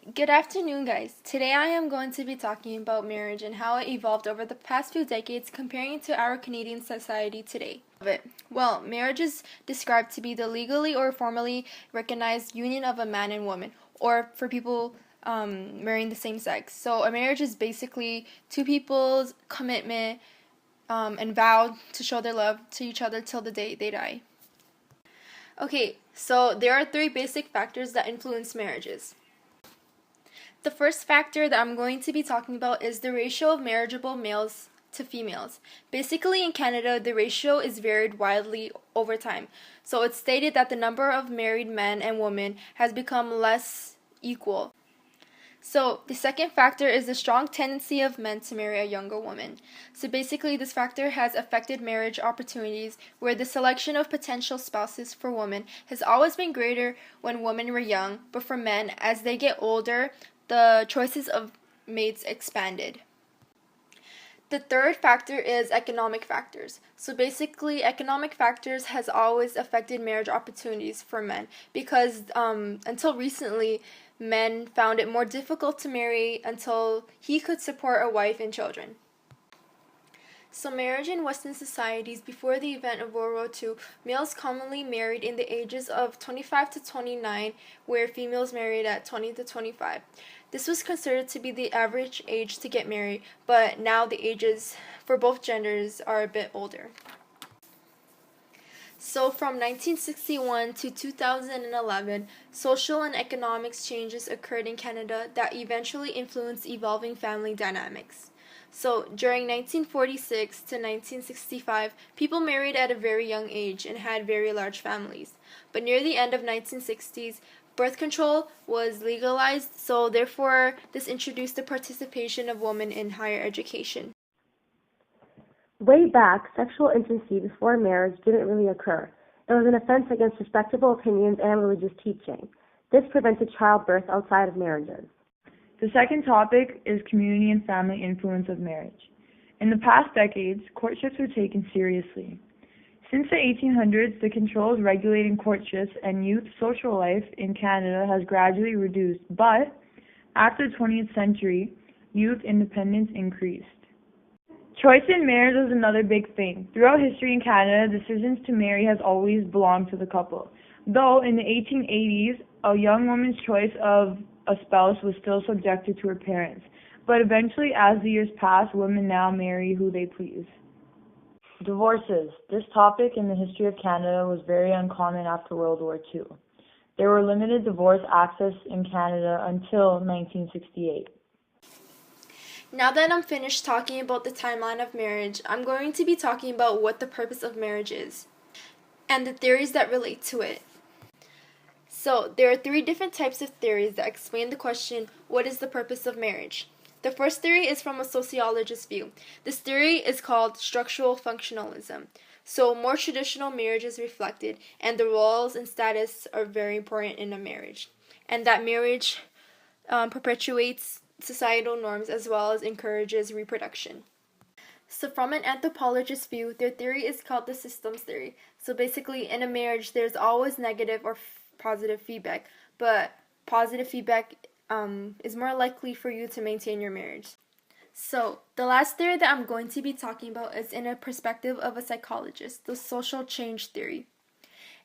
Good afternoon, guys. Today I am going to be talking about marriage and how it evolved over the past few decades comparing it to our Canadian society today. Well, marriage is described to be the legally or formally recognized union of a man and woman, or for people marrying the same sex. So a marriage is basically two people's commitment and vow to show their love to each other till the day they die. Okay, so there are three basic factors that influence marriages. The first factor that I'm going to be talking about is the ratio of marriageable males to females. Basically, in Canada, the ratio is varied widely over time. So it's stated that the number of married men and women has become less equal. So the second factor is the strong tendency of men to marry a younger woman. So basically, this factor has affected marriage opportunities where the selection of potential spouses for women has always been greater when women were young, but for men, as they get older, the choices of mates expanded. The third factor is economic factors. So basically, economic factors has always affected marriage opportunities for men because until recently, men found it more difficult to marry until he could support a wife and children. So marriage in Western societies before the event of World War II, males commonly married in the ages of 25 to 29, where females married at 20 to 25. This was considered to be the average age to get married, but now the ages for both genders are a bit older. So from 1961 to 2011, social and economic changes occurred in Canada that eventually influenced evolving family dynamics. So during 1946 to 1965, people married at a very young age and had very large families. But near the end of 1960s, birth control was legalized, so therefore this introduced the participation of women in higher education. Way back, sexual intimacy before marriage didn't really occur. It was an offense against respectable opinions and religious teaching. This prevented childbirth outside of marriages. The second topic is community and family influence of marriage. In the past decades, courtships were taken seriously. Since the 1800s, the controls regulating courtships and youth social life in Canada has gradually reduced, but after the 20th century, youth independence increased. Choice in marriage is another big thing. Throughout history in Canada, decisions to marry has always belonged to the couple. Though in the 1880s, a young woman's choice of a spouse was still subjected to her parents. But eventually, as the years pass, women now marry who they please. Divorces. This topic in the history of Canada was very uncommon after World War II. There were limited divorce access in Canada until 1968. Now that I'm finished talking about the timeline of marriage, I'm going to be talking about what the purpose of marriage is and the theories that relate to it. So, there are three different types of theories that explain the question, what is the purpose of marriage? The first theory is from a sociologist's view. This theory is called structural functionalism. So, more traditional marriage is reflected, and the roles and status are very important in a marriage. And that marriage perpetuates societal norms as well as encourages reproduction. So from an anthropologist's view, their theory is called the systems theory. So basically, in a marriage, there's always negative or positive feedback, but positive feedback is more likely for you to maintain your marriage. So the last theory that I'm going to be talking about is in a perspective of a psychologist, the social change theory.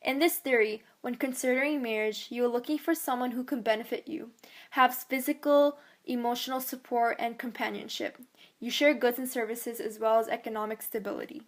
In this theory, when considering marriage, you are looking for someone who can benefit you, have physical, emotional support, and companionship. You share goods and services as well as economic stability.